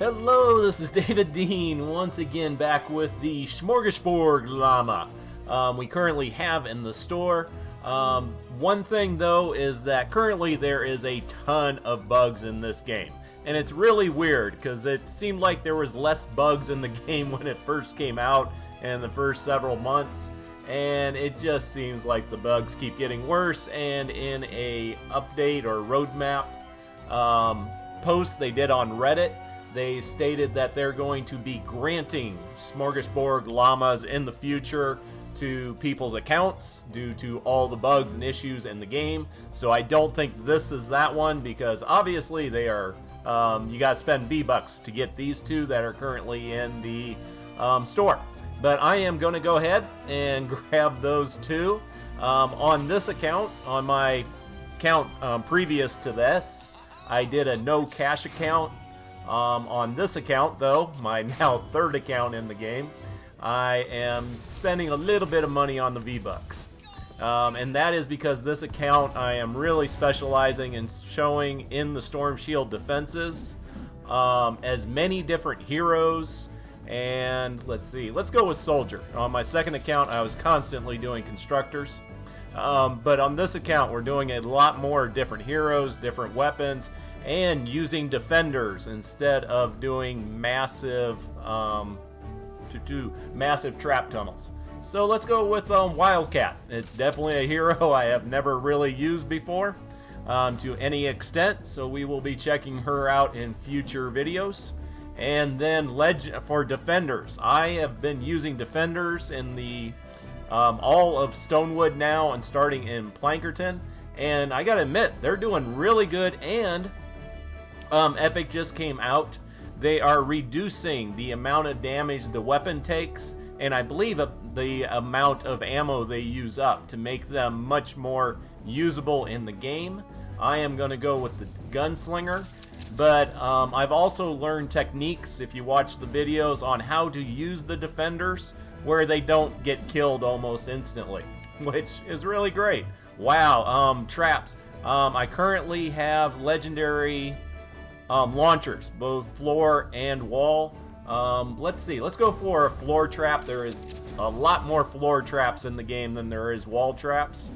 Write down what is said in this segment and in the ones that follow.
Hello, this is David Dean, once again back with the Smorgasbord Llama we currently have in the store. One thing though is that currently there is a ton of bugs in this game. And it's really weird because it seemed like there was less bugs in the game when it first came out in the first several months. And it just seems like the bugs keep getting worse, and in a update or roadmap post they did on Reddit, they stated that they're going to be granting Smorgasbord Llamas in the future to people's accounts due to all the bugs and issues in the game. So I don't think this is that one, because obviously they are, you gotta spend V-Bucks to get these two that are currently in the store. But I am going to go ahead and grab those two. On this account, on my account previous to this, I did a no cash account. On this account though, my now third account in the game, I am spending a little bit of money on the V-Bucks. And that is because this account I am really specializing in showing in the Storm Shield defenses as many different heroes. And let's see, let's go with Soldier. On my second account I was constantly doing Constructors, but on this account we're doing a lot more different heroes, different weapons, and using Defenders instead of doing massive massive trap tunnels. So let's go with Wildcat. It's definitely a hero I have never really used before to any extent, so we will be checking her out in future videos. And then for Defenders, I have been using Defenders in the all of Stonewood now and starting in Plankerton, and I gotta admit they're doing really good. And Epic just came out, they are reducing the amount of damage the weapon takes, and I believe the amount of ammo they use up to make them much more usable in the game. I am going to go with the Gunslinger, but I've also learned techniques, if you watch the videos, on how to use the Defenders where they don't get killed almost instantly, which is really great. Wow, traps. I currently have legendary launchers, both floor and wall. Let's see, let's go for a floor trap. There is a lot more floor traps in the game than there is wall traps.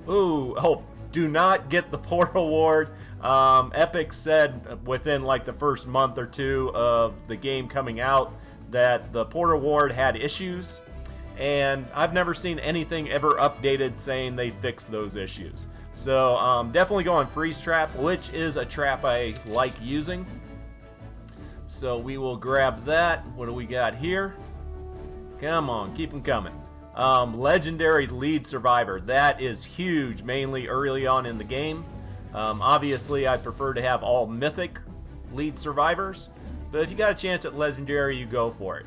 Ooh, oh, do not get the Portal Ward. Epic said within like the first month or two of the game coming out that the Portal Ward had issues, and I've never seen anything ever updated saying they fixed those issues. So definitely go on Freeze Trap, which is a trap I like using. So we will grab that. What do we got here? Come on, keep them coming. Legendary Lead Survivor. That is huge, mainly early on in the game. Obviously, I prefer to have all Mythic Lead Survivors, but if you got a chance at Legendary, you go for it.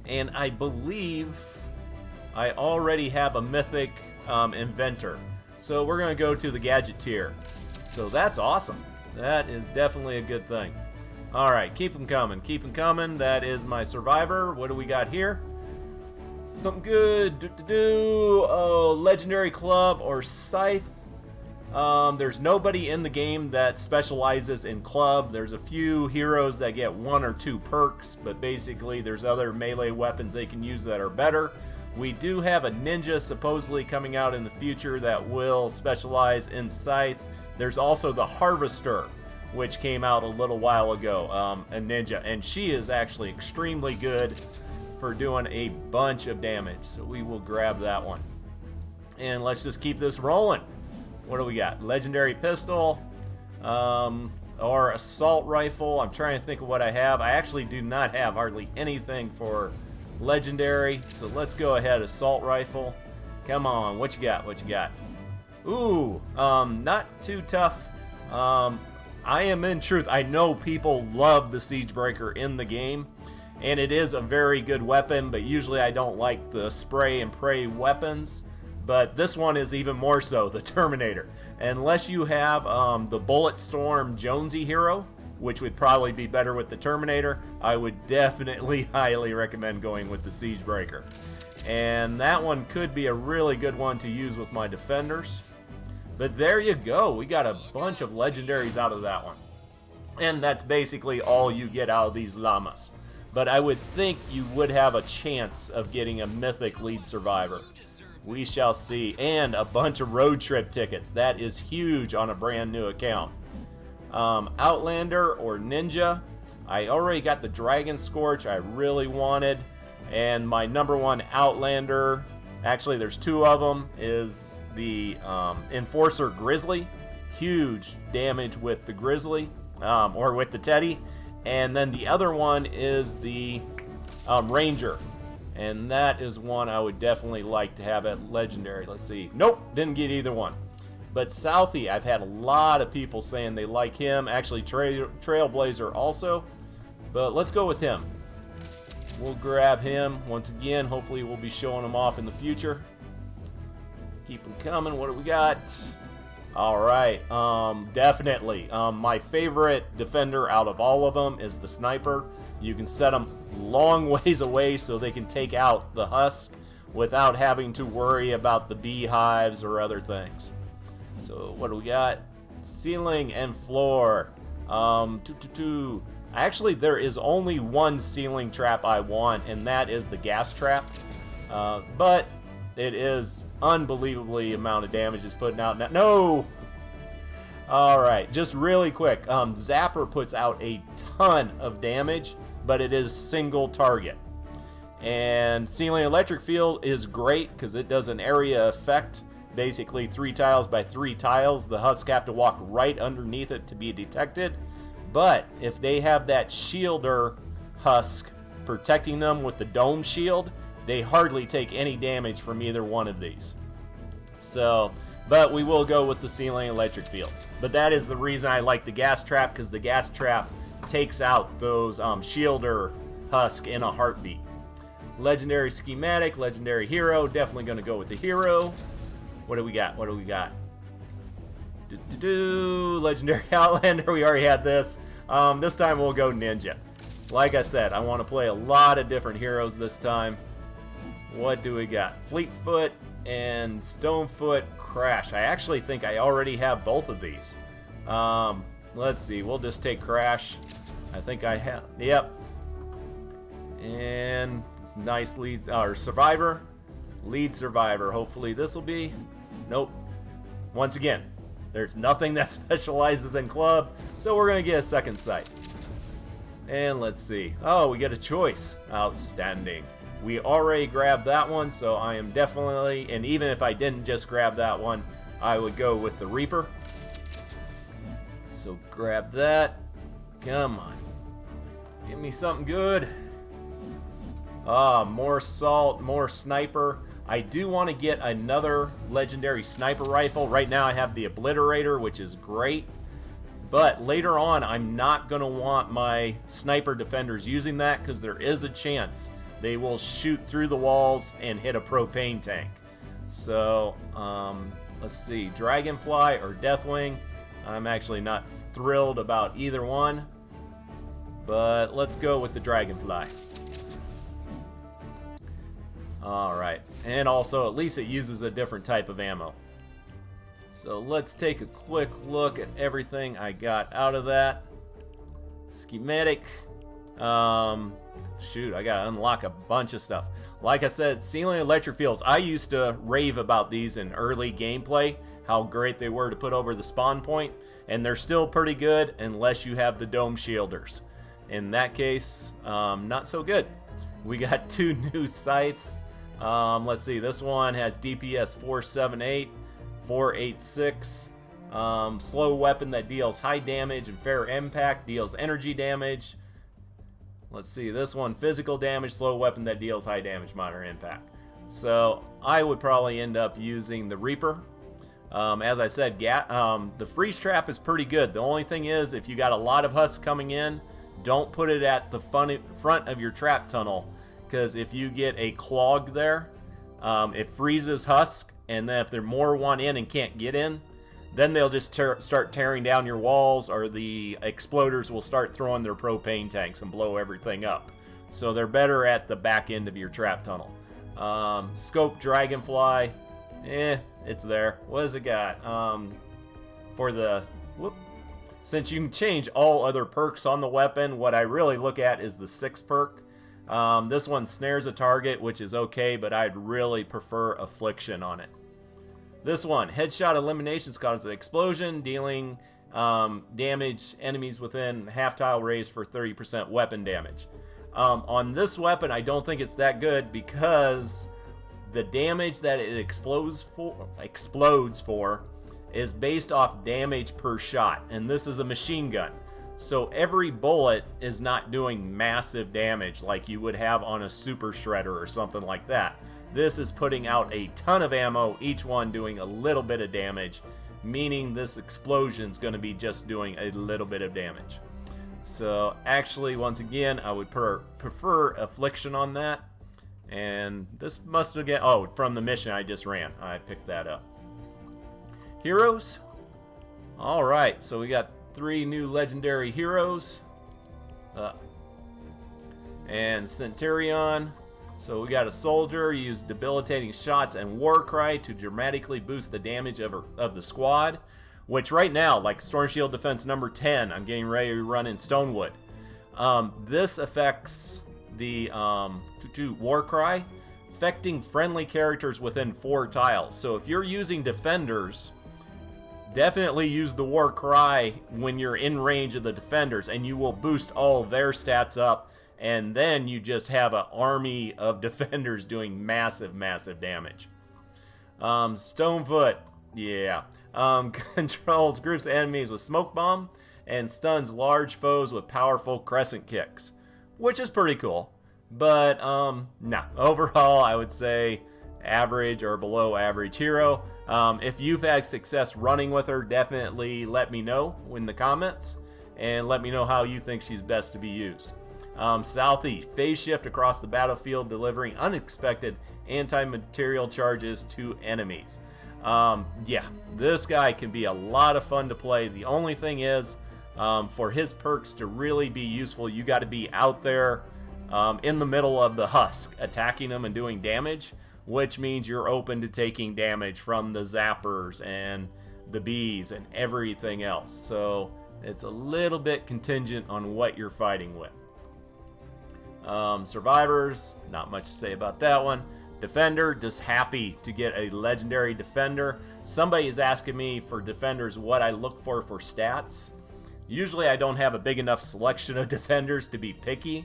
And I believe I already have a Mythic Inventor. So we're going to go to the Gadgeteer. So that's awesome. That is definitely a good thing. Alright, keep them coming. Keep them coming. That is my Survivor. What do we got here? Something good. Oh, Legendary Club or Scythe. There's nobody in the game that specializes in Club. There's a few heroes that get 1 or 2 perks, but basically there's other melee weapons they can use that are better. We do have a Ninja supposedly coming out in the future that will specialize in Scythe. There's also the Harvester, which came out a little while ago, a Ninja, and she is actually extremely good for doing a bunch of damage. So we will grab that one. And let's just keep this rolling. What do we got? Legendary Pistol, or Assault Rifle. I'm trying to think of what I have. I actually do not have hardly anything for Legendary, so let's go ahead. Assault Rifle. Come on, what you got? What you got? Ooh, not too tough. I am in truth, I know people love the Siegebreaker in the game, and it is a very good weapon, but usually I don't like the spray and pray weapons. But this one is even more so, the Terminator. Unless you have the Bulletstorm Jonesy hero, which would probably be better with the Terminator, I would definitely highly recommend going with the Siegebreaker. And that one could be a really good one to use with my Defenders. But there you go, we got a bunch of legendaries out of that one. And that's basically all you get out of these llamas. But I would think you would have a chance of getting a mythic lead survivor. We shall see. And a bunch of road trip tickets. That is huge on a brand new account. Outlander or Ninja. I already got the Dragon Scorch I really wanted. And my number one Outlander, actually there's two of them, is the Enforcer Grizzly. Huge damage with the Grizzly, or with the Teddy. And then the other one is the Ranger. And that is one I would definitely like to have at Legendary. Let's see. Nope, didn't get either one. But Southie, I've had a lot of people saying they like him. Actually, Trailblazer also. But let's go with him. We'll grab him. Once again, hopefully we'll be showing him off in the future. Keep them coming. What do we got? Alright, definitely. My favorite defender out of all of them is the Sniper. You can set them long ways away so they can take out the husk without having to worry about the beehives or other things. So what do we got? Ceiling and floor. Actually, there is only one ceiling trap I want, and that is the gas trap. But it is unbelievably amount of damage it's putting out now. No! Alright, just really quick. Zapper puts out a ton of damage, but it is single target. And Ceiling Electric Field is great because it does an area effect. Basically 3 tiles by 3 tiles. The husk have to walk right underneath it to be detected. But if they have that shielder husk protecting them with the dome shield, they hardly take any damage from either one of these. So, but we will go with the Ceiling Electric Field. But that is the reason I like the gas trap, because the gas trap takes out those shielder husk in a heartbeat. Legendary Schematic, Legendary Hero, definitely going to go with the Hero. What do we got? What do we got? Legendary Outlander, we already had this. This time we'll go Ninja. Like I said, I want to play a lot of different heroes this time. What do we got? Fleetfoot and Stonefoot Crash. I actually think I already have both of these. Let's see, we'll just take Crash. I think I have, yep. And nice lead, or Survivor. Lead Survivor, hopefully this will be. Nope. Once again, there's nothing that specializes in club, so we're going to get a second sight. And let's see. Oh, we get a choice. Outstanding. We already grabbed that one, so I am definitely, and even if I didn't just grab that one, I would go with the Reaper. So grab that. Come on. Give me something good. More Salt, more Sniper. I do want to get another Legendary Sniper Rifle. Right now I have the Obliterator, which is great. But later on, I'm not going to want my Sniper Defenders using that, because there is a chance they will shoot through the walls and hit a propane tank. So, let's see. Dragonfly or Deathwing. I'm actually not thrilled about either one. But let's go with the Dragonfly. Alright. And also, at least it uses a different type of ammo. So let's take a quick look at everything I got out of that. Schematic. Shoot, I gotta unlock a bunch of stuff. Like I said, Ceiling Electric Fields. I used to rave about these in early gameplay, how great they were to put over the spawn point, and they're still pretty good unless you have the dome shielders. In that case, not so good. We got 2 new sights. Let's see, this one has DPS 478, 486. Slow weapon that deals high damage and fair impact, deals energy damage. Let's see, this one, physical damage, slow weapon that deals high damage, moderate impact. So I would probably end up using the Reaper. As I said, the freeze trap is pretty good. The only thing is, if you got a lot of husks coming in, don't put it at the front of your trap tunnel, because if you get a clog there, it freezes husk, and then if there more want in and can't get in, then they'll just start tearing down your walls, or the exploders will start throwing their propane tanks and blow everything up. So they're better at the back end of your trap tunnel. Scope Dragonfly, it's there. What has it got? For the since you can change all other perks on the weapon, what I really look at is the 6th perk. This one snares a target, which is okay, but I'd really prefer Affliction on it. This one, headshot eliminations causes an explosion, dealing damage enemies within half tile raised for 30% weapon damage. On this weapon, I don't think it's that good because the damage that it explodes for is based off damage per shot, and this is a machine gun. So every bullet is not doing massive damage like you would have on a super shredder or something like that. This is putting out a ton of ammo, each one doing a little bit of damage, meaning this explosion is going to be just doing a little bit of damage. So actually, once again, I would prefer Affliction on that. And this must have get, oh, from the mission I just ran. I picked that up. Heroes. Alright, so we got 3 new legendary heroes. And Centurion. So we got a soldier, use debilitating shots and war cry to dramatically boost the damage of the squad. Which right now, like Storm Shield Defense number 10, I'm getting ready to run in Stonewood. This affects the war cry, affecting friendly characters within 4 tiles. So if you're using defenders, definitely use the war cry when you're in range of the defenders, and you will boost all their stats up, and then you just have an army of defenders doing massive damage. Stonefoot, yeah. Controls groups of enemies with smoke bomb and stuns large foes with powerful crescent kicks, which is pretty cool. But nah, overall I would say average or below average hero. If you've had success running with her, definitely let me know in the comments and let me know how you think she's best to be used. Southeast, phase shift across the battlefield, delivering unexpected anti-material charges to enemies. Yeah, this guy can be a lot of fun to play. The only thing is, for his perks to really be useful, you got to be out there in the middle of the husk, attacking them and doing damage, which means you're open to taking damage from the zappers and the bees and everything else. So it's a little bit contingent on what you're fighting with. Survivors, not much to say about that one. Defender, just happy to get a legendary defender. Somebody is asking me for defenders what I look for stats. Usually I don't have a big enough selection of defenders to be picky,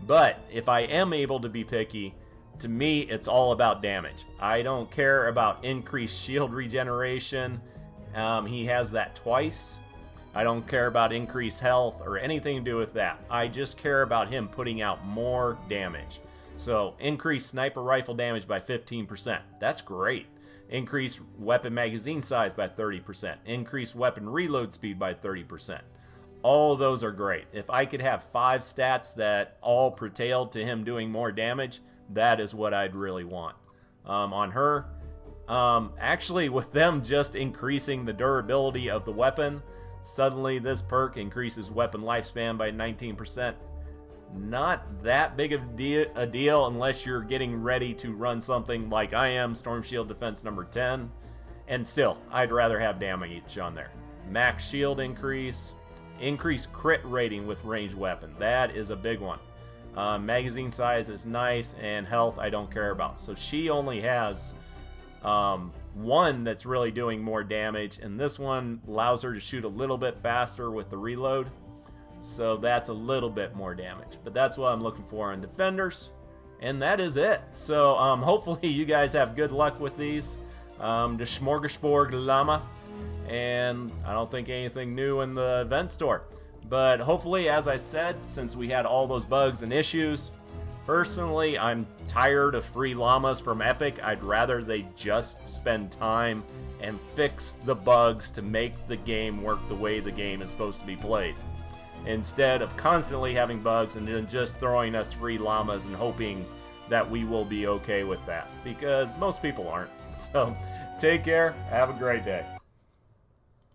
but if I am able to be picky, to me it's all about damage. I don't care about increased shield regeneration. He has that twice. I don't care about increased health or anything to do with that. I just care about him putting out more damage. So, increase sniper rifle damage by 15%. That's great. Increase weapon magazine size by 30%. Increase weapon reload speed by 30%. All of those are great. If I could have 5 stats that all pertained to him doing more damage, that is what I'd really want. On her, actually with them just increasing the durability of the weapon, suddenly this perk increases weapon lifespan by 19%. Not that big of a deal unless you're getting ready to run something like I am, Storm Shield Defense number 10. And still, I'd rather have damage on there. Max shield increase, increase crit rating with ranged weapon. That is a big one. Magazine size is nice, and health I don't care about. So she only has one that's really doing more damage, and this one allows her to shoot a little bit faster with the reload. So that's a little bit more damage. But that's what I'm looking for on defenders. And that is it. So hopefully you guys have good luck with these. The Smorgasbord Llama. And I don't think anything new in the event store. But hopefully, as I said, since we had all those bugs and issues, personally, I'm tired of free llamas from Epic. I'd rather they just spend time and fix the bugs to make the game work the way the game is supposed to be played, instead of constantly having bugs and then just throwing us free llamas and hoping that we will be okay with that, because most people aren't. So take care, have a great day.